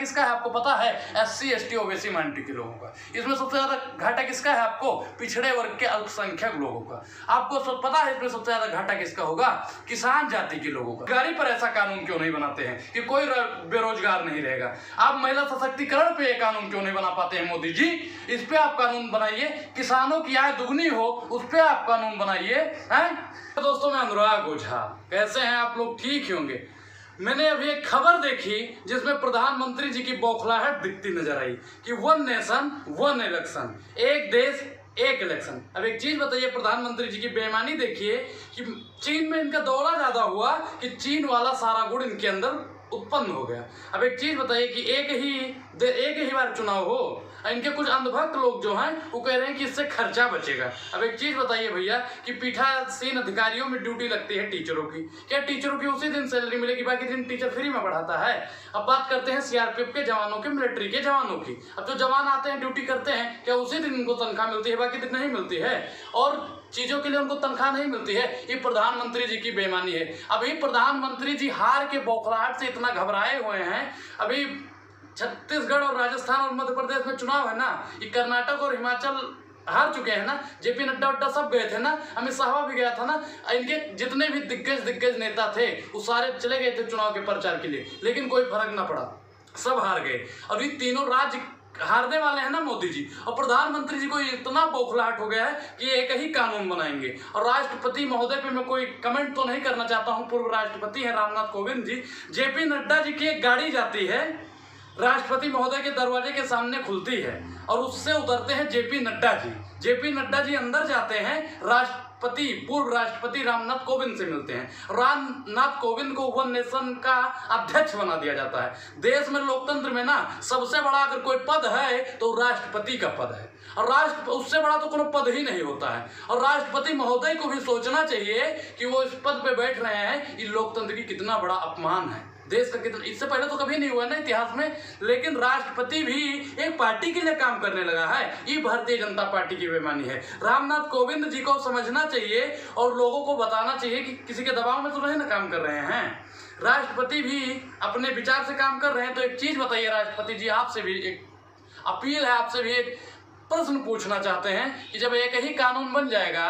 किसका है आपको पता है? SC ST OBC माइनॉरिटी के लोगों का। इसमें सबसे ज्यादा घाटा किसका है आपको? पिछड़े वर्ग के अल्पसंख्यक लोगों का। आपको सब पता है इसमें सबसे ज्यादा घाटा किसका होगा? किसान जाति के लोगों का। बेरोजगारी पर ऐसा कानून क्यों नहीं बनाते हैं कि कोई बेरोजगार नहीं रहेगा? आप महिला सशक्तिकरण पे कानून क्यों नहीं बना पाते हैं मोदी जी? इस पे आप कानून बनाइए। किसानों की आय दुगनी हो उस पे आप कानून बनाइए। हैं तो दोस्तों, मैं अनुराग ओझा। कैसे हैं आप लोग? ठीक ही होंगे। मैंने अभी एक खबर देखी जिसमें प्रधानमंत्री जी की बौखलाहट दिखती नजर आई कि 1 नेशन 1 इलेक्शन, एक देश एक इलेक्शन। अब एक चीज बताइए, प्रधानमंत्री जी की बेईमानी देखिए कि चीन में इनका दौरा ज्यादा हुआ कि चीन वाला सारा गुण इनके अंदर उत्पन्न हो गया। अब एक चीज बताइए कि एक ही बार चुनाव हो, इनके कुछ अंधभक्त लोग जो हैं वो कह रहे हैं कि इससे खर्चा बचेगा। अब एक चीज बताइए भैया कि पीठासीन अधिकारियों में ड्यूटी लगती है टीचरों की, क्या टीचरों की उसी दिन सैलरी मिलेगी? बाकी दिन टीचर फ्री में पढ़ाता है। अब बात करते हैं CRPF के जवानों की, मिलिट्री के जवानों की। अब जो जवान आते हैं ड्यूटी करते हैं, क्या उसी दिन उनको तनख्वाह मिलती है? बाकी दिन नहीं मिलती है। और चीजों के लिए उनको तनख्वाह नहीं मिलती है। ये प्रधानमंत्री जी की बेईमानी है। अभी प्रधानमंत्री जी हार के बौखलाहट से इतना घबराए हुए हैं। अभी छत्तीसगढ़ और राजस्थान और मध्य प्रदेश में चुनाव है ना, ये कर्नाटक और हिमाचल हार चुके हैं ना। JP नड्डा वड्डा सब गए थे ना, अमित शाह भी गया था ना। इनके जितने भी दिग्गज नेता थे वो सारे चले गए थे चुनाव के प्रचार के लिए, लेकिन कोई फर्क ना पड़ा, सब हार गए। अभी तीनों राज्य हारने वाले हैं ना मोदी जी। और प्रधानमंत्री जी को इतना बौखलाहट हो गया है कि एक ही कानून बनाएंगे। और राष्ट्रपति महोदय पे मैं कोई कमेंट तो नहीं करना चाहता हूं, पूर्व राष्ट्रपति हैं रामनाथ कोविंद जी। JP नड्डा जी की एक गाड़ी जाती है, राष्ट्रपति महोदय के दरवाजे के सामने खुलती है और उससे उतरते हैं JP नड्डा जी। JP नड्डा जी अंदर जाते हैं, पूर्व राष्ट्रपति रामनाथ कोविंद से मिलते हैं। रामनाथ कोविंद को 1 नेशन का अध्यक्ष बना दिया जाता है। देश में लोकतंत्र में ना सबसे बड़ा अगर कोई पद है तो राष्ट्रपति का पद है, और उससे बड़ा तो कोई पद ही नहीं होता है। और राष्ट्रपति महोदय को भी सोचना चाहिए कि वो इस पद पे बैठ रहे हैं, ये लोकतंत्र की कितना बड़ा अपमान है, देश का कितना। इससे पहले तो कभी नहीं हुआ ना इतिहास में। लेकिन राष्ट्रपति भी एक पार्टी के लिए काम करने लगा है, ये भारतीय जनता पार्टी की बेईमानी है। रामनाथ कोविंद जी को समझना चाहिए और लोगों को बताना चाहिए कि किसी के दबाव में तो नहीं ना काम कर रहे हैं। राष्ट्रपति भी अपने विचार से काम कर रहे हैं। तो एक चीज बताइए राष्ट्रपति जी, आपसे भी एक अपील है, आपसे भी एक प्रश्न पूछना चाहते हैं कि जब एक ही कानून बन जाएगा,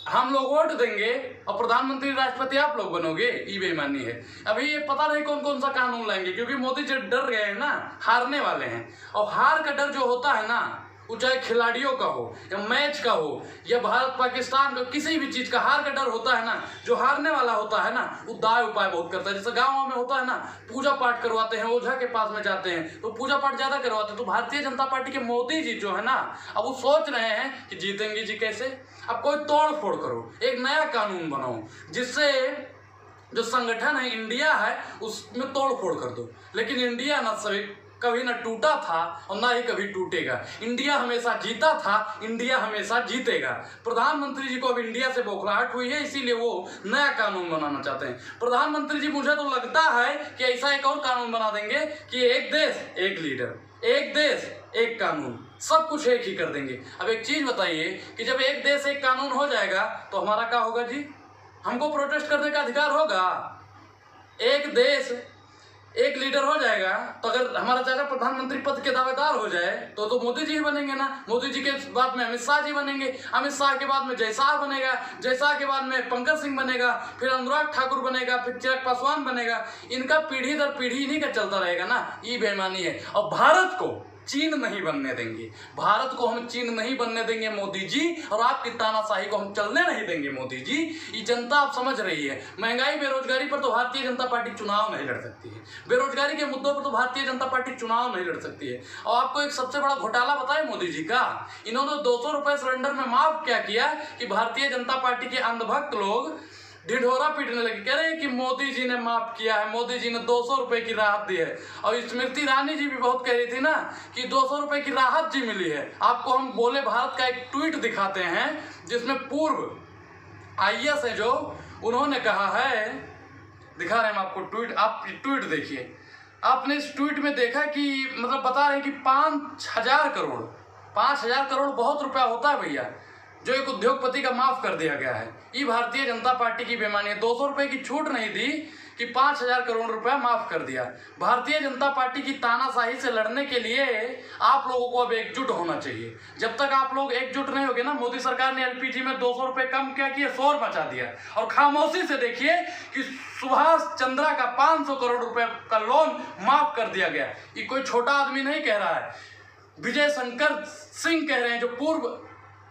हम लोग वोट देंगे और प्रधानमंत्री राष्ट्रपति आप लोग बनोगे, ये बेईमानी है। अभी ये पता नहीं कौन कौन सा कानून लाएंगे, क्योंकि मोदी जी डर गए हैं ना, हारने वाले हैं। और हार का डर जो होता है ना, वो चाहे खिलाड़ियों का हो या मैच का हो या भारत पाकिस्तान का, किसी भी चीज का हार का डर होता है ना। जो हारने वाला होता है ना वो दाय उपाय बहुत करता है। जैसे गाँव में होता है ना, पूजा पाठ करवाते हैं, ओझा के पास में जाते हैं तो पूजा पाठ ज्यादा करवाते हैं। तो भारतीय जनता पार्टी के मोदी जी जो है ना, अब वो सोच रहे हैं कि जीतेंगे जी कैसे। अब कोई तोड़ फोड़ करो, एक नया कानून बनाओ जिससे जो संगठन है इंडिया है उसमें तोड़ फोड़ कर दो। लेकिन इंडिया ना कभी ना टूटा था और ना ही कभी टूटेगा। इंडिया हमेशा जीता था, इंडिया हमेशा जीतेगा। प्रधानमंत्री जी को अब इंडिया से बौखलाहट हुई है, इसीलिए वो नया कानून बनाना चाहते हैं। प्रधानमंत्री जी मुझे तो लगता है कि ऐसा एक और कानून बना देंगे कि एक देश एक लीडर, एक देश एक कानून, सब कुछ एक ही कर देंगे। अब एक चीज बताइए कि जब एक देश एक कानून हो जाएगा तो हमारा क्या होगा जी? हमको प्रोटेस्ट करने का अधिकार होगा। एक देश एक लीडर हो जाएगा तो अगर हमारा चाचा प्रधानमंत्री पद के दावेदार हो जाए तो मोदी जी ही बनेंगे ना। मोदी जी के बाद में अमित शाह जी बनेंगे, अमित शाह के बाद में जयशाह बनेगा, जयशाह के बाद में पंकज सिंह बनेगा, फिर अनुराग ठाकुर बनेगा, फिर चिराग पासवान बनेगा। इनका पीढ़ी दर पीढ़ी इन्हीं का चलता रहेगा ना। ये बेईमानी है। और भारत को चीन नहीं बनने देंगे, भारत को हम चीन नहीं बनने देंगे मोदी जी, और आपकी तानाशाही को हम चलने नहीं देंगे मोदी जी। ये जनता आप समझ रही है। महंगाई बेरोजगारी पर तो भारतीय जनता पार्टी चुनाव नहीं लड़ सकती है, बेरोजगारी के मुद्दों पर तो भारतीय जनता पार्टी चुनाव नहीं लड़ सकती है। और आपको एक सबसे बड़ा घोटाला बताए मोदी जी का, इन्होंने 200 रुपए सिलेंडर में माफ क्या किया कि भारतीय जनता पार्टी के अंधभक्त लोग ढिढोरा पीटने लगे, कह रहे हैं कि मोदी जी ने माफ किया है, मोदी जी ने 200 रुपए की राहत दी है। और स्मृति ईरानी जी भी बहुत कह रही थी ना कि 200 रुपए की राहत जी मिली है। आपको हम बोले भारत का एक ट्वीट दिखाते हैं जिसमें पूर्व IAS है जो उन्होंने कहा है, दिखा रहे हैं हम आपको ट्वीट, आप ट्वीट देखिए। आपने इस ट्वीट में देखा कि मतलब बता रहे कि 5,000 करोड़ बहुत रुपया होता है भैया, जो एक उद्योगपति का माफ कर दिया गया है। ये भारतीय जनता पार्टी की बेईमानी है। 200 रुपए की छूट नहीं दी कि 5,000 करोड़ रुपया माफ कर दिया। भारतीय जनता पार्टी की तानाशाही से लड़ने के लिए आप लोगों को अब एकजुट होना चाहिए। जब तक आप लोग एकजुट नहीं होगे ना, मोदी सरकार ने एलपीजी में 200 रुपये कम क्या किया, शोर मचा दिया। और खामोशी से देखिए कि सुभाष चंद्रा का 500 करोड़ रुपए का लोन माफ कर दिया गया। ये कोई छोटा आदमी नहीं कह रहा है, विजय शंकर सिंह कह रहे हैं, जो पूर्व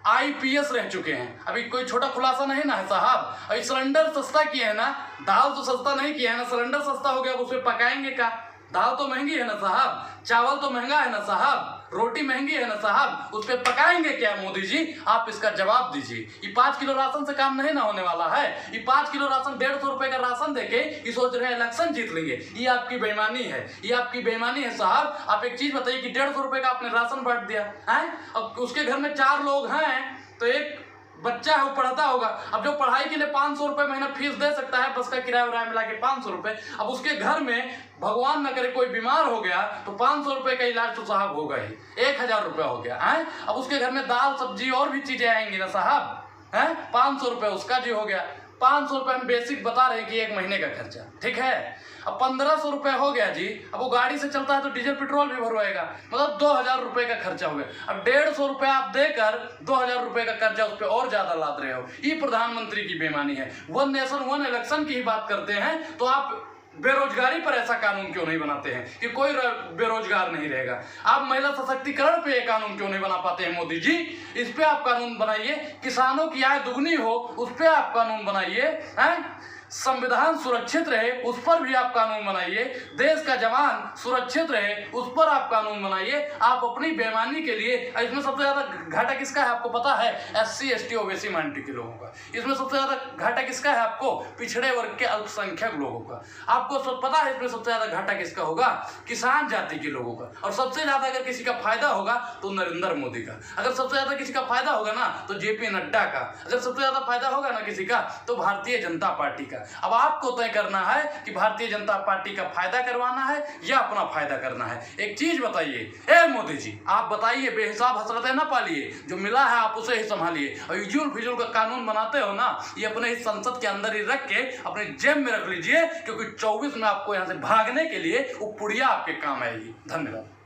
IPS रह चुके हैं। अभी कोई छोटा खुलासा नहीं ना है साहब। अभी सिलेंडर सस्ता किए है ना, दाल तो सस्ता नहीं किया है ना, सिलेंडर सस्ता हो गया, उसमें पकाएंगे क्या? दाल तो महंगी है ना साहब, चावल तो महंगा है ना साहब, रोटी महंगी है ना साहब, उस पर पकाएंगे क्या मोदी जी? आप इसका जवाब दीजिए। ये 5 किलो राशन से काम नहीं ना होने वाला है। ये 5 किलो राशन 150 रुपए का राशन देके ये सोच रहे हैं इलेक्शन जीत लेंगे। ये आपकी बेईमानी है, ये आपकी बेईमानी है साहब। आप एक चीज बताइए कि 150 रुपए का आपने राशन बांट दिया है, अब उसके घर में 4 लोग हैं तो एक बच्चा है वो पढ़ता होगा। अब जो पढ़ाई के लिए 500 रुपए महीना फीस दे सकता है, बस का किराया वराया मिला के 500 रुपए, अब उसके घर में भगवान न करे कोई बीमार हो गया तो 500 रुपए का इलाज तो साहब होगा ही, 1,000 रुपया हो गया है। अब उसके घर में दाल सब्जी और भी चीजें आएंगी ना साहब, है 500 रुपए उसका जी हो गया। 500 रुपए हम बेसिक बता रहे हैं कि 1 महीने का खर्चा, ठीक है। अब 1500 रुपए हो गया जी। अब वो गाड़ी से चलता है तो डीजल पेट्रोल भी भरवाएगा, मतलब 2,000 रुपए का खर्चा हो गया। अब 150 रुपए आप देकर 2,000 रुपए का कर्जा उस पर और ज्यादा लाद रहे हो। ये प्रधानमंत्री की बेईमानी है। 1 नेशन 1 इलेक्शन की ही बात करते हैं तो आप बेरोजगारी पर ऐसा कानून क्यों नहीं बनाते हैं कि कोई बेरोजगार नहीं रहेगा? आप महिला सशक्तिकरण पे एक कानून क्यों नहीं बना पाते हैं मोदी जी? इस पे आप कानून बनाइए। किसानों की आय दुगनी हो उस पे आप कानून बनाइए, हैं? संविधान सुरक्षित रहे उस पर भी आप कानून बनाइए। देश का जवान सुरक्षित रहे उस पर आप कानून बनाइए। आप अपनी बेईमानी के लिए, इसमें सबसे ज्यादा घाटा किसका है आपको पता है? SC ST OBC माइनॉरिटी के लोगों का। इसमें सबसे ज्यादा घाटा किसका है आपको? पिछड़े वर्ग के अल्पसंख्यक लोगों का। आपको सब पता है इसमें सबसे ज्यादा घाटा किसका होगा? किसान जाति के लोगों का। और सबसे ज्यादा अगर किसी का फायदा होगा तो नरेंद्र मोदी का। अगर सबसे ज्यादा किसी का फायदा होगा ना तो JP नड्डा का। अगर सबसे ज्यादा फायदा होगा ना किसी का तो भारतीय जनता पार्टी का। अब आपको तय करना है कि भारतीय जनता पार्टी का फायदा करवाना है या अपना फायदा करना है। एक चीज बताइए, ए मोदी जी आप बताइए, बेहिसाब हसरतें ना पालिए, जो मिला है आप उसे ही संभालिए। और यूजुल फिजूल का कानून बनाते हो ना, ये अपने ही संसद के अंदर ही रख के अपने जेब में रख लीजिए, क्योंकि 24 में आपको यहाँ से भागने के लिए वो पुड़िया आपके काम आएगी। धन्यवाद।